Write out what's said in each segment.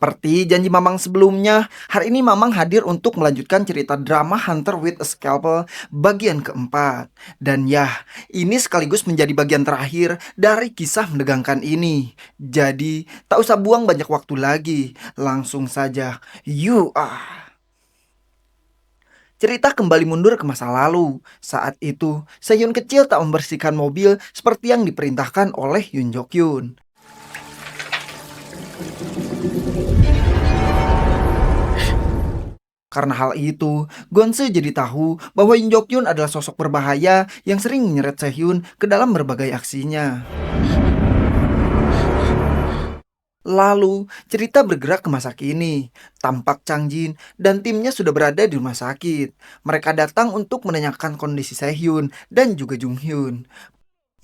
Seperti janji Mamang sebelumnya, hari ini Mamang hadir untuk melanjutkan cerita drama Hunter with a Scalpel bagian keempat. Dan ya, ini sekaligus menjadi bagian terakhir dari kisah menegangkan ini. Jadi, tak usah buang banyak waktu lagi. Langsung saja, cerita kembali mundur ke masa lalu. Saat itu, Sehun kecil tak membersihkan mobil seperti yang diperintahkan oleh Yoon Jok Yun. Karena hal itu, Gonse jadi tahu bahwa Yoon Jok Yun adalah sosok berbahaya yang sering menyeret Sehun ke dalam berbagai aksinya. Lalu, cerita bergerak ke masa kini. Tampak Chang Jin dan timnya sudah berada di rumah sakit. Mereka datang untuk menanyakan kondisi Sehun dan juga Jung Hyun.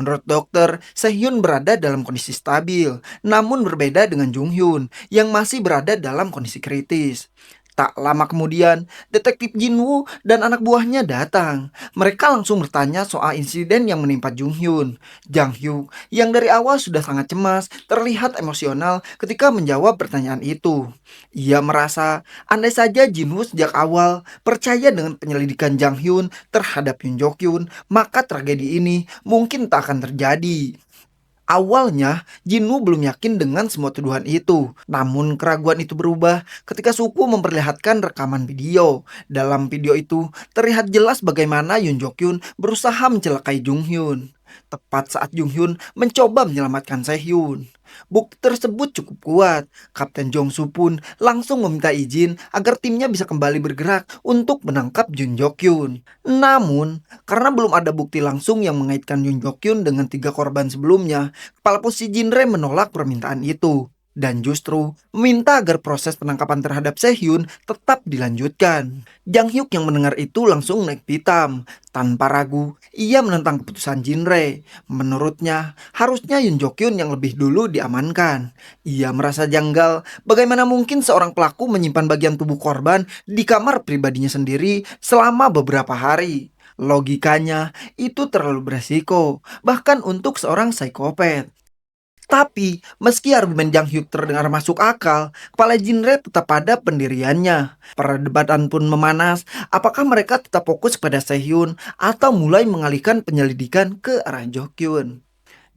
Menurut dokter, Sehun berada dalam kondisi stabil, namun berbeda dengan Jung Hyun yang masih berada dalam kondisi kritis. Tak lama kemudian, detektif Jin Woo dan anak buahnya datang. Mereka langsung bertanya soal insiden yang menimpa Jung Hyun. Jang Hyuk, yang dari awal sudah sangat cemas, terlihat emosional ketika menjawab pertanyaan itu. Ia merasa, andai saja Jin Woo sejak awal percaya dengan penyelidikan Jang Hyun terhadap Yoon Jok Yun, maka tragedi ini mungkin tak akan terjadi. Awalnya, Jinwoo belum yakin dengan semua tuduhan itu. Namun keraguan itu berubah ketika Suku memperlihatkan rekaman video. Dalam video itu, terlihat jelas bagaimana Yoon Jok Yun berusaha mencelakai Jung Hyun. Tepat saat Jung Hyun mencoba menyelamatkan Sehun. Bukti tersebut cukup kuat. Kapten Jong Soo pun langsung meminta izin agar timnya bisa kembali bergerak untuk menangkap Jun Jok Yun. Namun, karena belum ada bukti langsung yang mengaitkan Yoon Jok Yun dengan 3 korban sebelumnya, kepala posisi Jinre menolak permintaan itu. Dan justru meminta agar proses penangkapan terhadap Sehun tetap dilanjutkan. Jang Hyuk yang mendengar itu langsung naik pitam. Tanpa ragu, ia menentang keputusan Jinre. Menurutnya, harusnya Yoon Jok Yun yang lebih dulu diamankan. Ia merasa janggal bagaimana mungkin seorang pelaku menyimpan bagian tubuh korban di kamar pribadinya sendiri selama beberapa hari. Logikanya, itu terlalu beresiko, bahkan untuk seorang psikopat. Tapi, meski argumen Jang Hyuk terdengar masuk akal, kepala Jinre tetap pada pendiriannya. Perdebatan pun memanas, apakah mereka tetap fokus pada Sehun atau mulai mengalihkan penyelidikan ke arah Jokyun.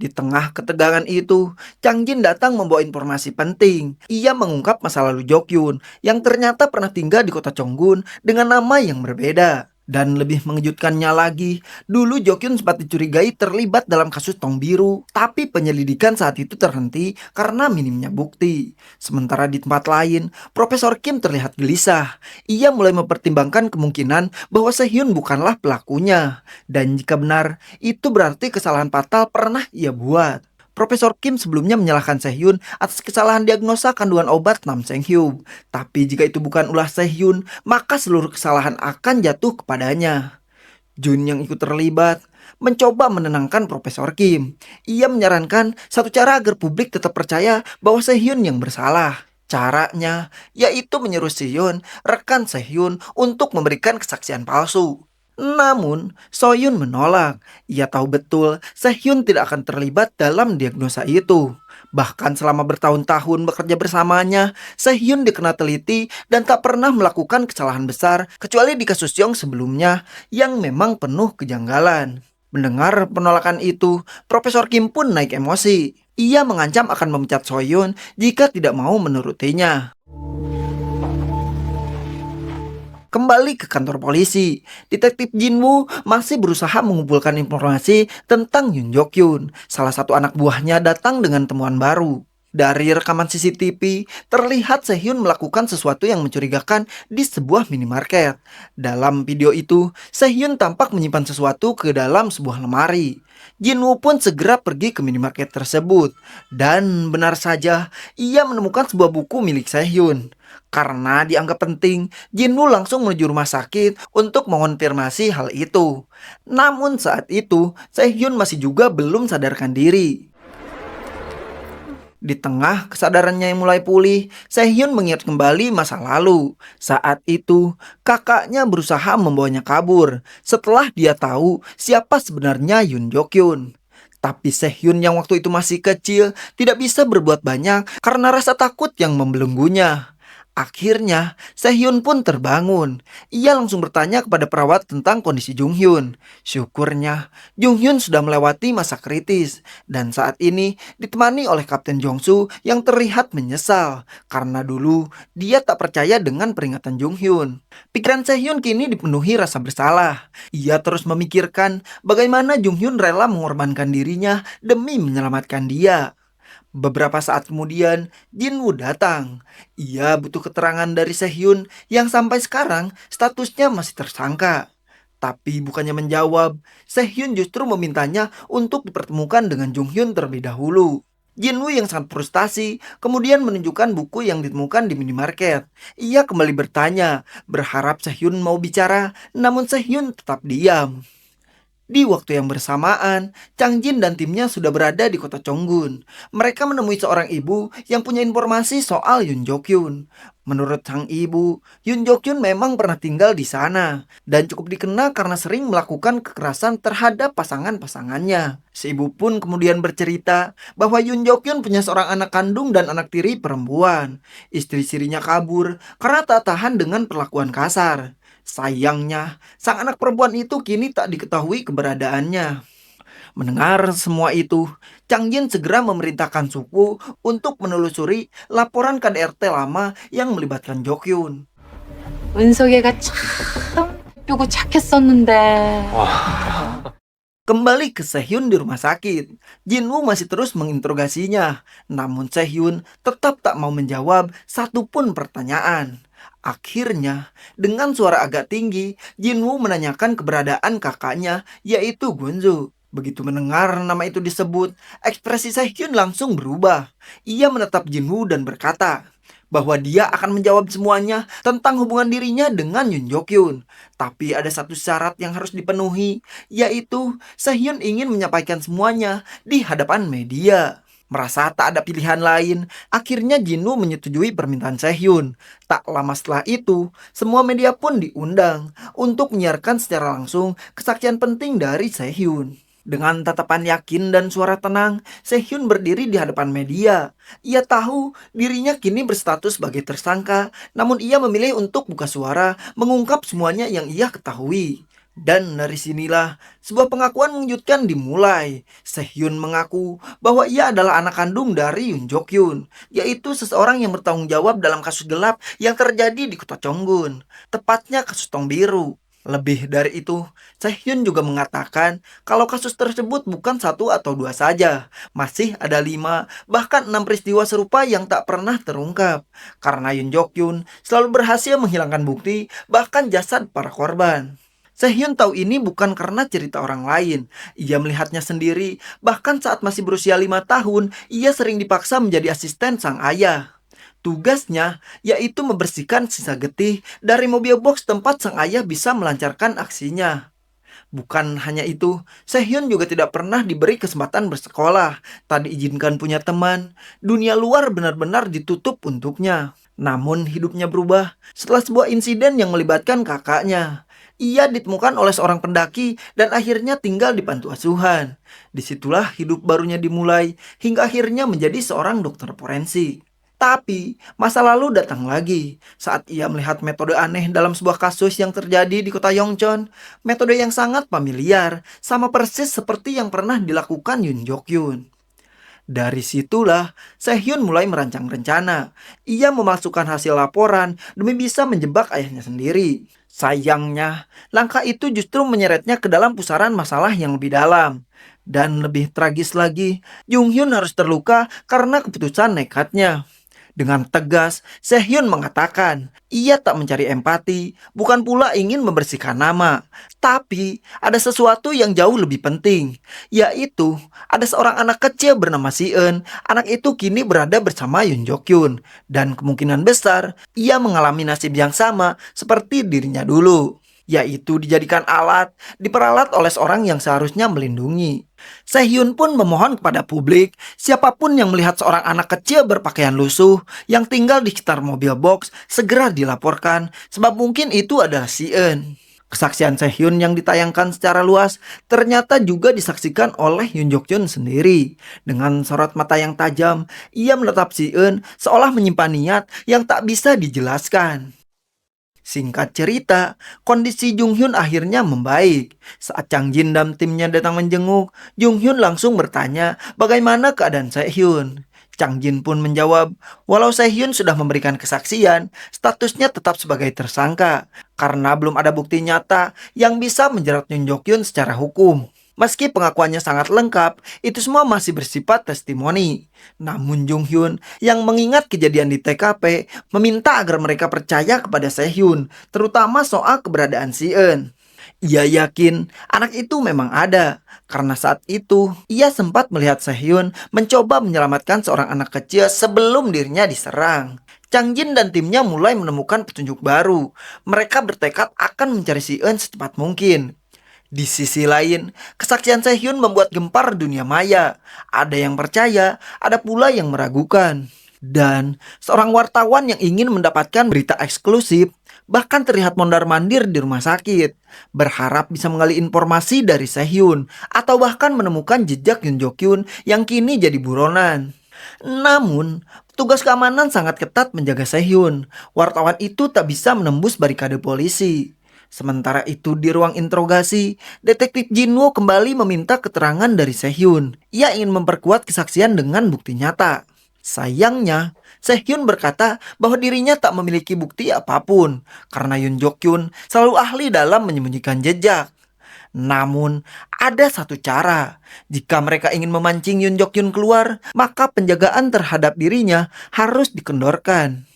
Di tengah ketegangan itu, Chang Jin datang membawa informasi penting. Ia mengungkap masa lalu Jokyun yang ternyata pernah tinggal di kota Chonggun dengan nama yang berbeda. Dan lebih mengejutkannya lagi, dulu Jokyun sempat dicurigai terlibat dalam kasus Tong Biru, tapi penyelidikan saat itu terhenti karena minimnya bukti. Sementara di tempat lain, Profesor Kim terlihat gelisah. Ia mulai mempertimbangkan kemungkinan bahwa Sehun bukanlah pelakunya. Dan jika benar, itu berarti kesalahan fatal pernah ia buat. Profesor Kim sebelumnya menyalahkan Sehun atas kesalahan diagnosa kandungan obat Nam Seng Hyuk. Tapi jika itu bukan ulah Sehun, maka seluruh kesalahan akan jatuh kepadanya. Jun yang ikut terlibat mencoba menenangkan Profesor Kim. Ia menyarankan satu cara agar publik tetap percaya bahwa Sehun yang bersalah. Caranya yaitu menyuruh Sehun, rekan Sehun, untuk memberikan kesaksian palsu. Namun, Soyun menolak. Ia tahu betul Sehun tidak akan terlibat dalam diagnosa itu. Bahkan selama bertahun-tahun bekerja bersamanya, Sehun dikenal teliti dan tak pernah melakukan kesalahan besar kecuali di kasus Yong sebelumnya yang memang penuh kejanggalan. Mendengar penolakan itu, Profesor Kim pun naik emosi. Ia mengancam akan memecat Soyun jika tidak mau menurutinya. Kembali ke kantor polisi, detektif Jinwoo masih berusaha mengumpulkan informasi tentang Yoon Jok Yun. Salah satu anak buahnya datang dengan temuan baru. Dari rekaman CCTV, terlihat Sehun melakukan sesuatu yang mencurigakan di sebuah minimarket. Dalam video itu, Sehun tampak menyimpan sesuatu ke dalam sebuah lemari. Jinwoo pun segera pergi ke minimarket tersebut. Dan benar saja, ia menemukan sebuah buku milik Sehun. Karena dianggap penting, Jinwoo langsung menuju rumah sakit untuk mengonfirmasi hal itu. Namun saat itu, Sehun masih juga belum sadarkan diri. Di tengah kesadarannya yang mulai pulih, Sehun mengingat kembali masa lalu. Saat itu, kakaknya berusaha membawanya kabur setelah dia tahu siapa sebenarnya Yoon Jok Yun. Tapi Sehyun yang waktu itu masih kecil tidak bisa berbuat banyak karena rasa takut yang membelenggunya. Akhirnya, Sehyun pun terbangun. Ia langsung bertanya kepada perawat tentang kondisi Junghyun. Syukurnya, Junghyun sudah melewati masa kritis dan saat ini ditemani oleh Kapten Jongsu yang terlihat menyesal karena dulu dia tak percaya dengan peringatan Junghyun. Pikiran Sehyun kini dipenuhi rasa bersalah. Ia terus memikirkan bagaimana Junghyun rela mengorbankan dirinya demi menyelamatkan dia. Beberapa saat kemudian, Jinwoo datang. Ia butuh keterangan dari Sehyun yang sampai sekarang statusnya masih tersangka. Tapi bukannya menjawab, Sehyun justru memintanya untuk dipertemukan dengan Junghyun terlebih dahulu. Jinwoo yang sangat frustasi kemudian menunjukkan buku yang ditemukan di minimarket. Ia kembali bertanya, berharap Sehyun mau bicara, namun Sehyun tetap diam. Di waktu yang bersamaan, Chang Jin dan timnya sudah berada di kota Chonggun. Mereka menemui seorang ibu yang punya informasi soal Yoon Jok-hyun. Menurut sang ibu, Yoon Jok-hyun memang pernah tinggal di sana dan cukup dikenal karena sering melakukan kekerasan terhadap pasangan-pasangannya. Si ibu pun kemudian bercerita bahwa Yoon Jok-hyun punya seorang anak kandung dan anak tiri perempuan. Istri-istrinya kabur karena tak tahan dengan perlakuan kasar. Sayangnya, sang anak perempuan itu kini tak diketahui keberadaannya. Mendengar semua itu, Chang Jin segera memerintahkan suku untuk menelusuri laporan KDRT lama yang melibatkan Jokyun. 은석이가 참 예쁘고 착했었는데. Kembali ke Sehyun di rumah sakit, Jinwoo masih terus menginterogasinya. Namun Sehyun tetap tak mau menjawab satupun pertanyaan. Akhirnya, dengan suara agak tinggi, Jinwoo menanyakan keberadaan kakaknya, yaitu Gonzo. Begitu mendengar nama itu disebut, ekspresi Sehyun langsung berubah. Ia menatap Jinwoo dan berkata bahwa dia akan menjawab semuanya tentang hubungan dirinya dengan Yoon Jok-hyun. Tapi ada satu syarat yang harus dipenuhi, yaitu Sehyun ingin menyampaikan semuanya di hadapan media. Merasa tak ada pilihan lain, akhirnya Jinwoo menyetujui permintaan Sehyun. Tak lama setelah itu, semua media pun diundang untuk menyiarkan secara langsung kesaksian penting dari Sehyun. Dengan tatapan yakin dan suara tenang, Sehyun berdiri di hadapan media. Ia tahu dirinya kini berstatus sebagai tersangka, namun ia memilih untuk buka suara, mengungkap semuanya yang ia ketahui. Dan dari sinilah sebuah pengakuan mengejutkan dimulai. Sehyun mengaku bahwa ia adalah anak kandung dari Yoon Jok-hyun, yaitu seseorang yang bertanggung jawab dalam kasus gelap yang terjadi di kota Chonggun, tepatnya kasus Tong Biru. Lebih dari itu, Sehyun juga mengatakan kalau kasus tersebut bukan satu atau dua saja, masih ada 5 bahkan 6 peristiwa serupa yang tak pernah terungkap. Karena Yoon Jok-hyun selalu berhasil menghilangkan bukti bahkan jasad para korban. Sehyun tahu ini bukan karena cerita orang lain. Ia melihatnya sendiri, bahkan saat masih berusia 5 tahun, ia sering dipaksa menjadi asisten sang ayah. Tugasnya yaitu membersihkan sisa getih dari mobil box tempat sang ayah bisa melancarkan aksinya. Bukan hanya itu, Sehyun juga tidak pernah diberi kesempatan bersekolah, tak diizinkan punya teman. Dunia luar benar-benar ditutup untuknya. Namun hidupnya berubah setelah sebuah insiden yang melibatkan kakaknya. Ia ditemukan oleh seorang pendaki dan akhirnya tinggal di panti asuhan. Disitulah hidup barunya dimulai hingga akhirnya menjadi seorang dokter forensik. Tapi masa lalu datang lagi saat ia melihat metode aneh dalam sebuah kasus yang terjadi di kota Yongchon. Metode yang sangat familiar, sama persis seperti yang pernah dilakukan Yoon Jok-hyun. Dari situlah Sehyun mulai merancang rencana. Ia memasukkan hasil laporan demi bisa menjebak ayahnya sendiri. Sayangnya, langkah itu justru menyeretnya ke dalam pusaran masalah yang lebih dalam. Dan lebih tragis lagi, Jung Hyun harus terluka karena keputusan nekatnya. Dengan tegas, Sehyun mengatakan, ia tak mencari empati, bukan pula ingin membersihkan nama. Tapi, ada sesuatu yang jauh lebih penting, yaitu ada seorang anak kecil bernama Si-eun. Anak itu kini berada bersama Yoon Jok-hyun, dan kemungkinan besar ia mengalami nasib yang sama seperti dirinya dulu, yaitu dijadikan alat, diperalat oleh seorang yang seharusnya melindungi. Sehyun pun memohon kepada publik, siapapun yang melihat seorang anak kecil berpakaian lusuh yang tinggal di sekitar mobil box segera dilaporkan, sebab mungkin itu adalah Si-eun. Kesaksian Sehhyun yang ditayangkan secara luas ternyata juga disaksikan oleh Yoon Jok Yun sendiri. Dengan sorot mata yang tajam, ia menatap Si-eun seolah menyimpan niat yang tak bisa dijelaskan. Singkat cerita, kondisi Jung Hyun akhirnya membaik. Saat Chang Jin dan timnya datang menjenguk, Jung Hyun langsung bertanya bagaimana keadaan Sehhyun. Chang Jin pun menjawab, walau Sehhyun sudah memberikan kesaksian, statusnya tetap sebagai tersangka karena belum ada bukti nyata yang bisa menjerat Yoon Jok Yun secara hukum. Meski pengakuannya sangat lengkap, itu semua masih bersifat testimoni. Namun Jung Hyun yang mengingat kejadian di TKP meminta agar mereka percaya kepada Sehhyun, terutama soal keberadaan Si-eun. Ia yakin anak itu memang ada, karena saat itu ia sempat melihat Sehhyun mencoba menyelamatkan seorang anak kecil sebelum dirinya diserang. Chang Jin dan timnya mulai menemukan petunjuk baru. Mereka bertekad akan mencari Si-eun secepat mungkin. Di sisi lain, kesaksian Sehhyun membuat gempar dunia maya. Ada yang percaya, ada pula yang meragukan. Dan seorang wartawan yang ingin mendapatkan berita eksklusif bahkan terlihat mondar-mandir di rumah sakit, berharap bisa menggali informasi dari Sehhyun atau bahkan menemukan jejak Yoon Jok Yun yang kini jadi buronan. Namun, petugas keamanan sangat ketat menjaga Sehhyun. Wartawan itu tak bisa menembus barikade polisi. Sementara itu di ruang interogasi, detektif Jinwoo kembali meminta keterangan dari Sehhyun. Ia ingin memperkuat kesaksian dengan bukti nyata. Sayangnya, Sehhyun berkata bahwa dirinya tak memiliki bukti apapun karena Yoon Jok Yun selalu ahli dalam menyembunyikan jejak. Namun, ada satu cara. Jika mereka ingin memancing Yoon Jok Yun keluar, maka penjagaan terhadap dirinya harus dikendorkan.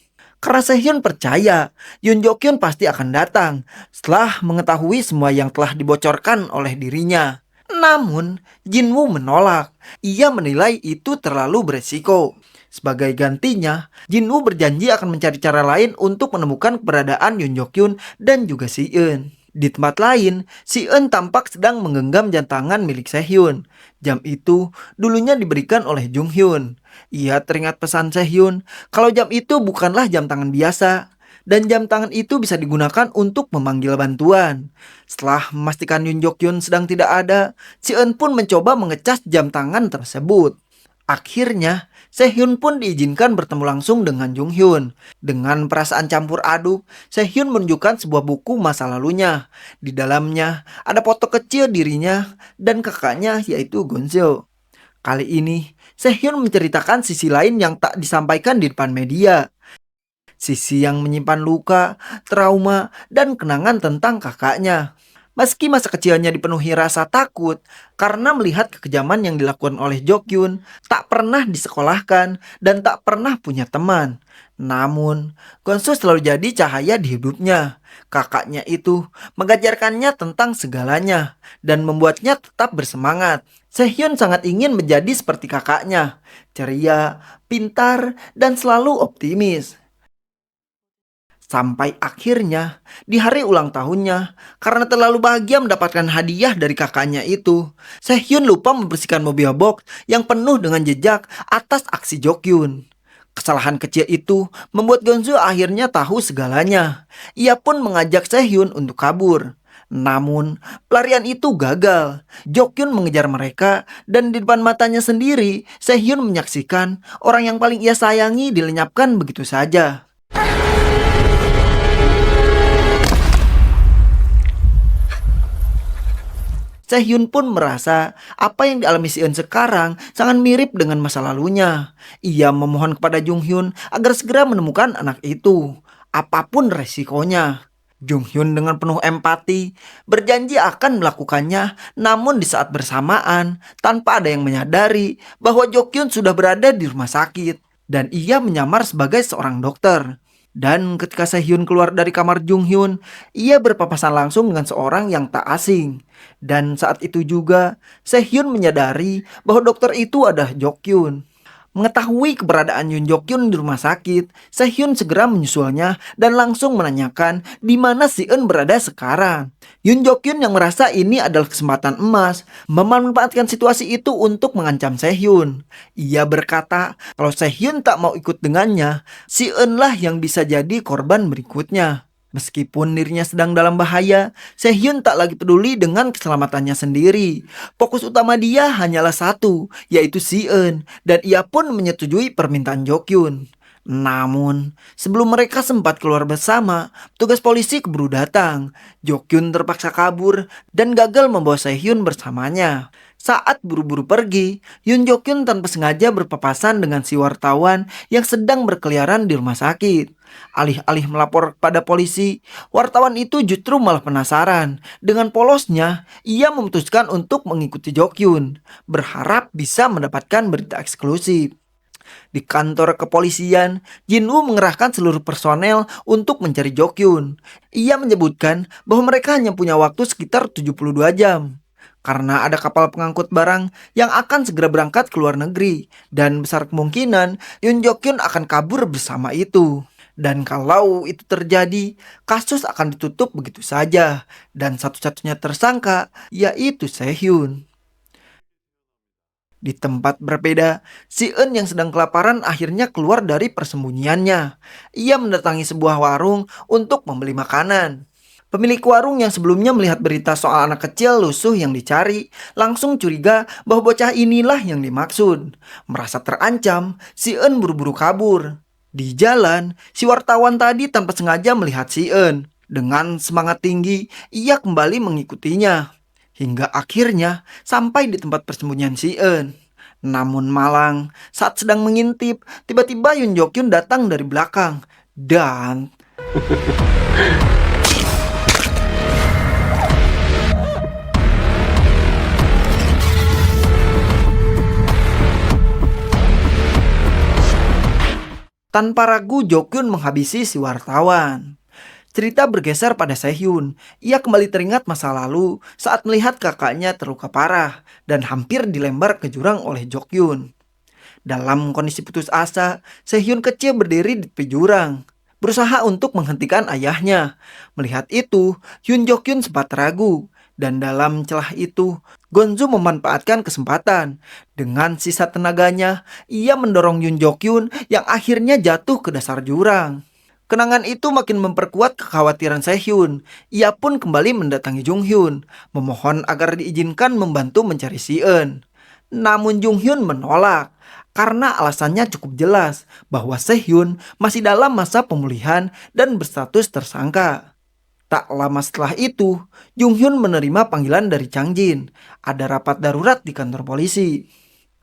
Karena Sehhyun percaya Yoon Jok Yun pasti akan datang setelah mengetahui semua yang telah dibocorkan oleh dirinya. Namun, Jinwoo menolak. Ia menilai itu terlalu beresiko. Sebagai gantinya, Jinwoo berjanji akan mencari cara lain untuk menemukan keberadaan Yoon Jok Yun dan juga Si-eun. Di tempat lain, Si-eun tampak sedang menggenggam jam tangan milik Sehhyun. Jam itu dulunya diberikan oleh Jung Hyun. Ia teringat pesan Sehhyun kalau jam itu bukanlah jam tangan biasa. Dan jam tangan itu bisa digunakan untuk memanggil bantuan. Setelah memastikan Yoon Jok Yun sedang tidak ada, Si-eun pun mencoba mengecas jam tangan tersebut. Akhirnya, Sehhyun pun diizinkan bertemu langsung dengan Jung Hyun. Dengan perasaan campur aduk, Sehhyun menunjukkan sebuah buku masa lalunya. Di dalamnya ada foto kecil dirinya dan kakaknya yaitu Gonzo. Kali ini, Sehhyun menceritakan sisi lain yang tak disampaikan di depan media. Sisi yang menyimpan luka, trauma, dan kenangan tentang kakaknya. Meski masa kecilnya dipenuhi rasa takut karena melihat kekejaman yang dilakukan oleh Jok Yun, tak pernah disekolahkan dan tak pernah punya teman. Namun, Gonso selalu jadi cahaya di hidupnya. Kakaknya itu mengajarkannya tentang segalanya dan membuatnya tetap bersemangat. Sehhyun sangat ingin menjadi seperti kakaknya, ceria, pintar, dan selalu optimis. Sampai akhirnya, di hari ulang tahunnya, karena terlalu bahagia mendapatkan hadiah dari kakaknya itu, Sehhyun lupa membersihkan mobil box yang penuh dengan jejak atas aksi Jok Yun. Kesalahan kecil itu membuat Gonzo akhirnya tahu segalanya. Ia pun mengajak Sehhyun untuk kabur. Namun, pelarian itu gagal. Jok Yun mengejar mereka dan di depan matanya sendiri, Sehhyun menyaksikan orang yang paling ia sayangi dilenyapkan begitu saja. Sehhyun pun merasa apa yang dialami Si-eun sekarang sangat mirip dengan masa lalunya. Ia memohon kepada Jung Hyun agar segera menemukan anak itu, apapun resikonya. Jung Hyun dengan penuh empati berjanji akan melakukannya, namun di saat bersamaan tanpa ada yang menyadari bahwa Jok Yun sudah berada di rumah sakit dan ia menyamar sebagai seorang dokter. Dan ketika Sehhyun keluar dari kamar Jung Hyun, ia berpapasan langsung dengan seorang yang tak asing. Dan saat itu juga, Sehhyun menyadari bahwa dokter itu adalah Jok Yun. Mengetahui keberadaan Yoon Jok Yun di rumah sakit, Sehhyun segera menyusulnya dan langsung menanyakan di mana Si-eun berada sekarang. Yoon Jok Yun yang merasa ini adalah kesempatan emas, memanfaatkan situasi itu untuk mengancam Sehhyun. Ia berkata kalau Sehhyun tak mau ikut dengannya, Si-eun lah yang bisa jadi korban berikutnya. Meskipun dirinya sedang dalam bahaya, Sehyun tak lagi peduli dengan keselamatannya sendiri. Fokus utama dia hanyalah satu, yaitu Si-eun, dan ia pun menyetujui permintaan Jokyun. Namun, sebelum mereka sempat keluar bersama, petugas polisi keburu datang. Jokyun terpaksa kabur dan gagal membawa Sehyun bersamanya. Saat buru-buru pergi, Yoon Jokyun tanpa sengaja berpapasan dengan si wartawan yang sedang berkeliaran di rumah sakit. Alih-alih melapor kepada polisi, wartawan itu justru malah penasaran. Dengan polosnya, ia memutuskan untuk mengikuti Jokyun, berharap bisa mendapatkan berita eksklusif. Di kantor kepolisian, Jinwoo mengerahkan seluruh personel untuk mencari Jokyun. Ia menyebutkan bahwa mereka hanya punya waktu sekitar 72 jam. Karena ada kapal pengangkut barang yang akan segera berangkat ke luar negeri. Dan besar kemungkinan Yoon Jokyun akan kabur bersama itu. Dan kalau itu terjadi, kasus akan ditutup begitu saja. Dan satu-satunya tersangka yaitu Sehyun. Di tempat berbeda, Si-eun yang sedang kelaparan akhirnya keluar dari persembunyiannya. Ia mendatangi sebuah warung untuk membeli makanan. Pemilik warung yang sebelumnya melihat berita soal anak kecil lusuh yang dicari, langsung curiga bahwa bocah inilah yang dimaksud. Merasa terancam, Si-eun buru-buru kabur. Di jalan, si wartawan tadi tanpa sengaja melihat Si-eun. Dengan semangat tinggi, ia kembali mengikutinya. Hingga akhirnya sampai di tempat persembunyian Si-eun. Namun malang, saat sedang mengintip, tiba-tiba Yoon Jokyun datang dari belakang. Dan tanpa ragu Jokyun menghabisi si wartawan. Cerita bergeser pada Sehyun. Ia kembali teringat masa lalu saat melihat kakaknya terluka parah dan hampir dilempar ke jurang oleh Jokyun. Dalam kondisi putus asa, Sehyun kecil berdiri di tepi jurang, berusaha untuk menghentikan ayahnya. Melihat itu, Yoon Jokyun sempat ragu. Dan dalam celah itu, Gonzu memanfaatkan kesempatan. Dengan sisa tenaganya, ia mendorong Yoon Jokyun yang akhirnya jatuh ke dasar jurang. Kenangan itu makin memperkuat kekhawatiran Sehyun. Ia pun kembali mendatangi Junghyun, memohon agar diizinkan membantu mencari Si-eun. Namun Junghyun menolak, karena alasannya cukup jelas bahwa Sehyun masih dalam masa pemulihan dan berstatus tersangka. Tak lama setelah itu, Junghyun menerima panggilan dari Changjin. Ada rapat darurat di kantor polisi.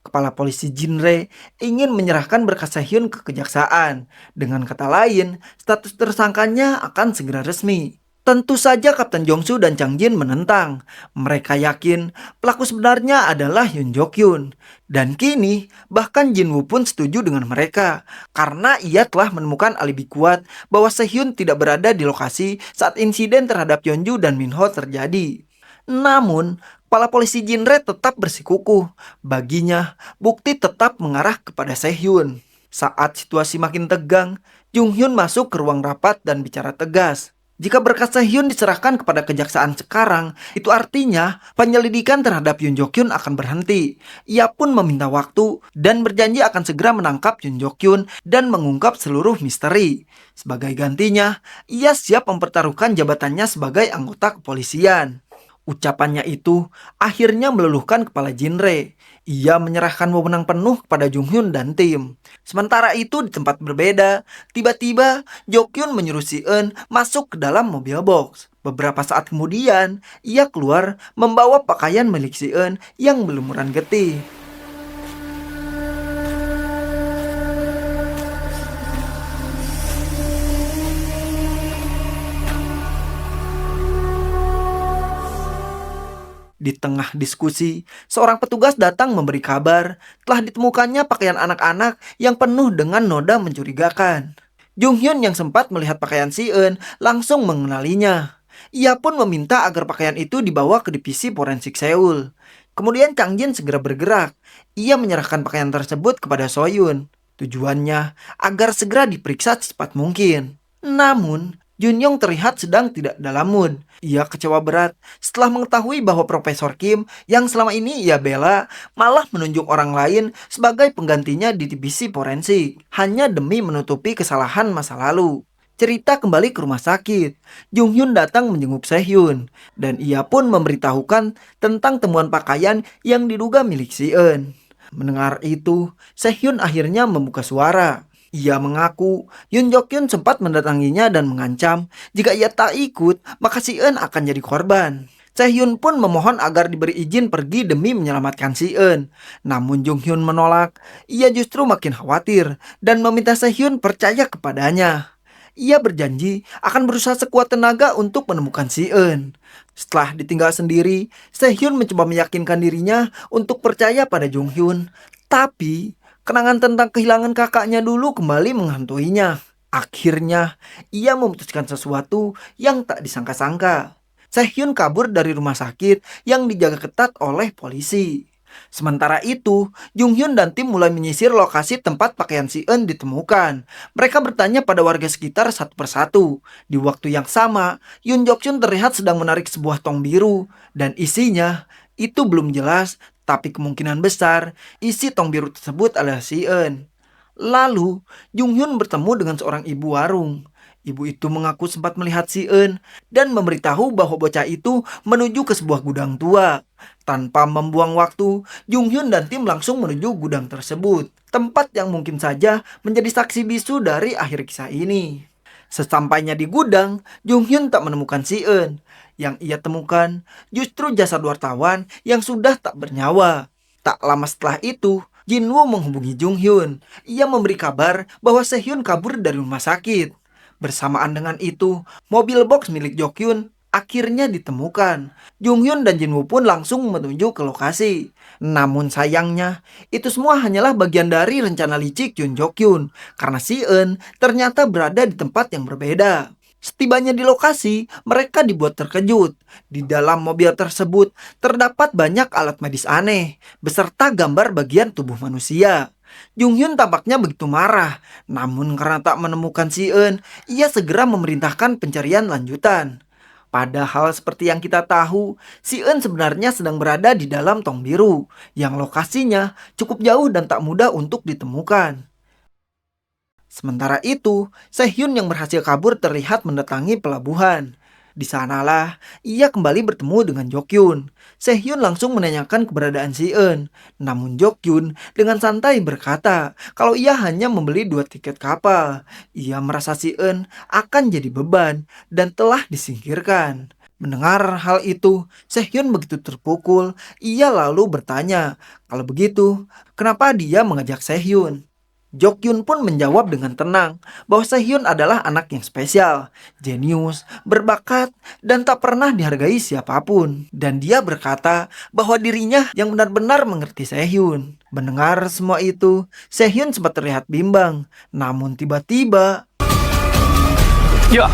Kepala polisi Jinre ingin menyerahkan berkas Sehyun ke kejaksaan. Dengan kata lain, status tersangkanya akan segera resmi. Tentu saja Kapten Jongsu dan Changjin menentang. Mereka yakin pelaku sebenarnya adalah Yoon Jokyun. Dan kini, bahkan Jinwoo pun setuju dengan mereka. Karena ia telah menemukan alibi kuat bahwa Sehyun tidak berada di lokasi saat insiden terhadap Yeonju dan Minho terjadi. Namun, kepala polisi Jinre tetap bersikukuh. Baginya, bukti tetap mengarah kepada Sehyun. Saat situasi makin tegang, Junghyun masuk ke ruang rapat dan bicara tegas. Jika berkas Sehyun diserahkan kepada kejaksaan sekarang, itu artinya penyelidikan terhadap Yoon Jokyun akan berhenti. Ia pun meminta waktu dan berjanji akan segera menangkap Yoon Jokyun dan mengungkap seluruh misteri. Sebagai gantinya, ia siap mempertaruhkan jabatannya sebagai anggota kepolisian. Ucapannya itu akhirnya meluluhkan kepala Jinre. Ia menyerahkan wewenang penuh kepada Junghyun dan tim. Sementara itu di tempat berbeda, tiba-tiba Jokyun menyuruh Si-eun masuk ke dalam mobil box. Beberapa saat kemudian, ia keluar membawa pakaian milik Si-eun yang berlumuran getih. Di tengah diskusi, seorang petugas datang memberi kabar telah ditemukannya pakaian anak-anak yang penuh dengan noda mencurigakan. Junghyun yang sempat melihat pakaian Si-eun langsung mengenalinya. Ia pun meminta agar pakaian itu dibawa ke divisi forensik Seoul. Kemudian Changjin segera bergerak. Ia menyerahkan pakaian tersebut kepada Soyun. Tujuannya agar segera diperiksa secepat mungkin. Namun, Junyong terlihat sedang tidak dalam mood. Ia kecewa berat setelah mengetahui bahwa Profesor Kim yang selama ini ia bela malah menunjuk orang lain sebagai penggantinya di divisi forensik hanya demi menutupi kesalahan masa lalu. Cerita kembali ke rumah sakit. Jung Hyun datang menjenguk Sehyun dan ia pun memberitahukan tentang temuan pakaian yang diduga milik Si Eun. Mendengar itu, Sehyun akhirnya membuka suara. Ia mengaku Yoon Jok Hyun sempat mendatanginya dan mengancam jika ia tak ikut maka Si Eun akan jadi korban. Sehyun pun memohon agar diberi izin pergi demi menyelamatkan Si Eun. Namun Jung Hyun menolak. Ia justru makin khawatir dan meminta Sehyun percaya kepadanya. Ia berjanji akan berusaha sekuat tenaga untuk menemukan Si Eun. Setelah ditinggal sendiri, Sehyun mencoba meyakinkan dirinya untuk percaya pada Jung Hyun. Tapi, kenangan tentang kehilangan kakaknya dulu kembali menghantuinya. Akhirnya, ia memutuskan sesuatu yang tak disangka-sangka. Sehyun kabur dari rumah sakit yang dijaga ketat oleh polisi. Sementara itu, Jung Hyun dan tim mulai menyisir lokasi tempat pakaian Si Eun ditemukan. Mereka bertanya pada warga sekitar satu persatu. Di waktu yang sama, Yoon Jok Hyun terlihat sedang menarik sebuah tong biru. Dan isinya, itu belum jelas, tapi kemungkinan besar isi tong biru tersebut adalah Si Eun. Lalu, Jung Hyun bertemu dengan seorang ibu warung. Ibu itu mengaku sempat melihat Si Eun dan memberitahu bahwa bocah itu menuju ke sebuah gudang tua. Tanpa membuang waktu, Jung Hyun dan tim langsung menuju gudang tersebut. Tempat yang mungkin saja menjadi saksi bisu dari akhir kisah ini. Sesampainya di gudang, Jung Hyun tak menemukan Si Eun. Yang ia temukan justru jasad wartawan yang sudah tak bernyawa. Tak lama setelah itu, Jinwoo menghubungi Jung Hyun. Ia memberi kabar bahwa Sehyun kabur dari rumah sakit. Bersamaan dengan itu, mobil box milik Jokhyun akhirnya ditemukan. Jung Hyun dan Jinwoo pun langsung menuju ke lokasi. Namun sayangnya, itu semua hanyalah bagian dari rencana licik Yoon Jok-hyun. Karena Si Eun ternyata berada di tempat yang berbeda. Setibanya di lokasi, mereka dibuat terkejut. Di dalam mobil tersebut terdapat banyak alat medis aneh, beserta gambar bagian tubuh manusia. Jung Hyun tampaknya begitu marah, namun karena tak menemukan Si Eun, ia segera memerintahkan pencarian lanjutan. Padahal seperti yang kita tahu, Si Eun sebenarnya sedang berada di dalam tong biru, yang lokasinya cukup jauh dan tak mudah untuk ditemukan. Sementara itu, Sehyun yang berhasil kabur terlihat mendatangi pelabuhan. Di sanalah ia kembali bertemu dengan Jokhyun. Sehyun langsung menanyakan keberadaan Si Eun. Namun Jokhyun dengan santai berkata kalau ia hanya membeli 2 tiket kapal. Ia merasa Si Eun akan jadi beban dan telah disingkirkan. Mendengar hal itu, Sehyun begitu terpukul. Ia lalu bertanya, kalau begitu, kenapa dia mengajak Sehyun? Jokhyun pun menjawab dengan tenang bahwa Sehyun adalah anak yang spesial, jenius, berbakat, dan tak pernah dihargai siapapun. Dan dia berkata bahwa dirinya yang benar-benar mengerti Sehyun. Mendengar semua itu, Sehyun sempat terlihat bimbang. Namun tiba-tiba, Ya,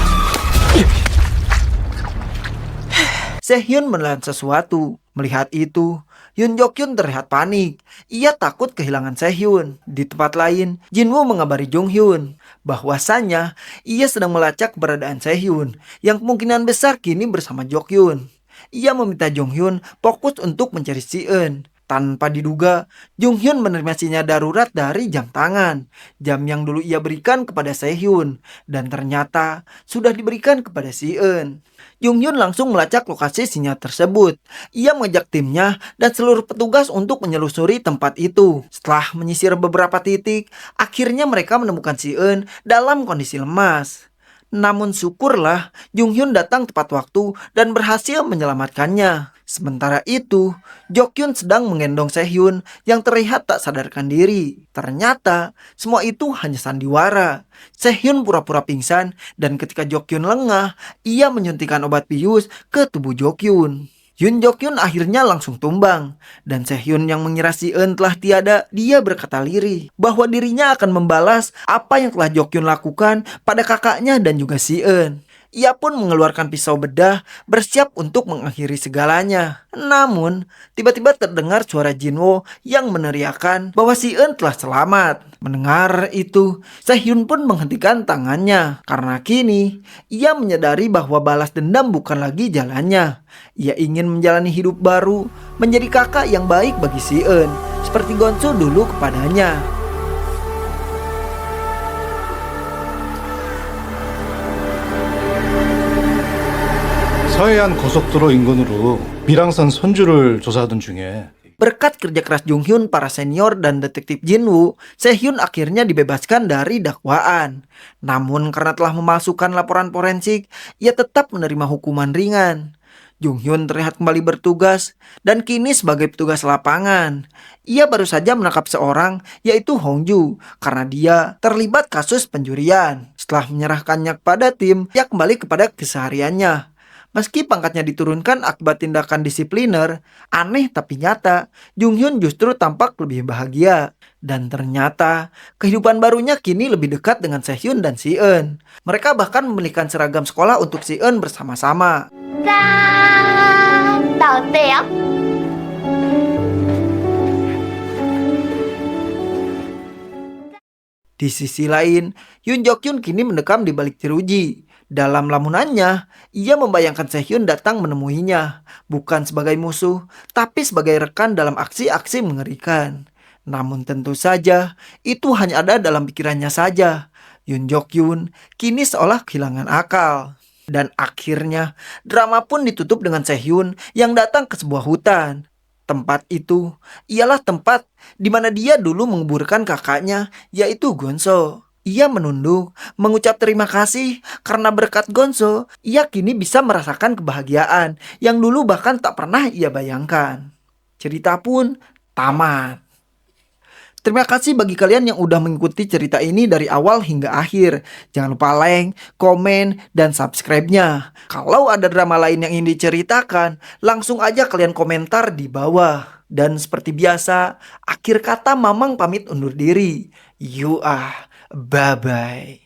Sehyun menelan sesuatu. Melihat itu, Yoon Jok Hyun terlihat panik. Ia takut kehilangan Sehyun. Di tempat lain, Jinwoo mengabari Jung Hyun bahwasanya ia sedang melacak keberadaan Sehyun yang kemungkinan besar kini bersama Jok Hyun. Ia meminta Jung Hyun fokus untuk mencari Si Eun. Tanpa diduga, Jung Hyun menerima sinyal darurat dari jam tangan. Jam yang dulu ia berikan kepada Sehyun dan ternyata sudah diberikan kepada Si Eun. Jung Hyun langsung melacak lokasi sinyal tersebut. Ia mengajak timnya dan seluruh petugas untuk menyelusuri tempat itu. Setelah menyisir beberapa titik, akhirnya mereka menemukan Si Eun dalam kondisi lemas. Namun syukurlah Jung Hyun datang tepat waktu dan berhasil menyelamatkannya. Sementara itu, Jokhyun sedang menggendong Sehyun yang terlihat tak sadarkan diri. Ternyata semua itu hanya sandiwara. Sehyun pura-pura pingsan dan ketika Jokhyun lengah, ia menyuntikkan obat bius ke tubuh Jokhyun. Yoon Jok-hyun akhirnya langsung tumbang. Dan Sehyun yang mengira Si Eun telah tiada, dia berkata lirih bahwa dirinya akan membalas apa yang telah Jok-hyun lakukan pada kakaknya dan juga Si Eun. Ia pun mengeluarkan pisau bedah bersiap untuk mengakhiri segalanya. Namun, tiba-tiba terdengar suara Jinwoo yang meneriakkan bahwa Si Eun telah selamat. Mendengar itu, Sehyun pun menghentikan tangannya. Karena kini, ia menyadari bahwa balas dendam bukan lagi jalannya. Ia ingin menjalani hidup baru, menjadi kakak yang baik bagi Si Eun, seperti Gonsu dulu kepadanya. 서해안 고속도로 인근으로 밀항선 선주를 조사하던 중에 Berkat kerja keras Jung Hyun, para senior, dan detektif Jin Woo, Sehhyun akhirnya dibebaskan dari dakwaan. Namun karena telah memasukkan laporan forensik, ia tetap menerima hukuman ringan. Jung Hyun terlihat kembali bertugas dan kini sebagai petugas lapangan. Ia baru saja menangkap seorang, yaitu Hong Ju, karena dia terlibat kasus pencurian. Setelah menyerahkannya kepada tim, ia kembali kepada kesehariannya. Meski pangkatnya diturunkan akibat tindakan disipliner, aneh tapi nyata, Jung Hyun justru tampak lebih bahagia. Dan ternyata, kehidupan barunya kini lebih dekat dengan Sehhyun dan Si-eun. Mereka bahkan membelikan seragam sekolah untuk Si-eun bersama-sama. 짠! 나 어때요? Di sisi lain, Yoon Jok-hyun kini mendekam di balik jeruji. Dalam lamunannya, ia membayangkan Sehhyun datang menemuinya, bukan sebagai musuh, tapi sebagai rekan dalam aksi-aksi mengerikan. Namun tentu saja, itu hanya ada dalam pikirannya saja. Yoon Jok-hyun kini seolah kehilangan akal. Dan akhirnya, drama pun ditutup dengan Sehhyun yang datang ke sebuah hutan. Tempat itu ialah tempat di mana dia dulu menguburkan kakaknya, yaitu Gonso. Ia menunduk, mengucap terima kasih karena berkat Gonso, ia kini bisa merasakan kebahagiaan yang dulu bahkan tak pernah ia bayangkan. Cerita pun tamat. Terima kasih bagi kalian yang udah mengikuti cerita ini dari awal hingga akhir. Jangan lupa like, komen, dan subscribe-nya. Kalau ada drama lain yang ingin diceritakan, langsung aja kalian komentar di bawah. Dan seperti biasa, akhir kata Mamang pamit undur diri. Bye-bye.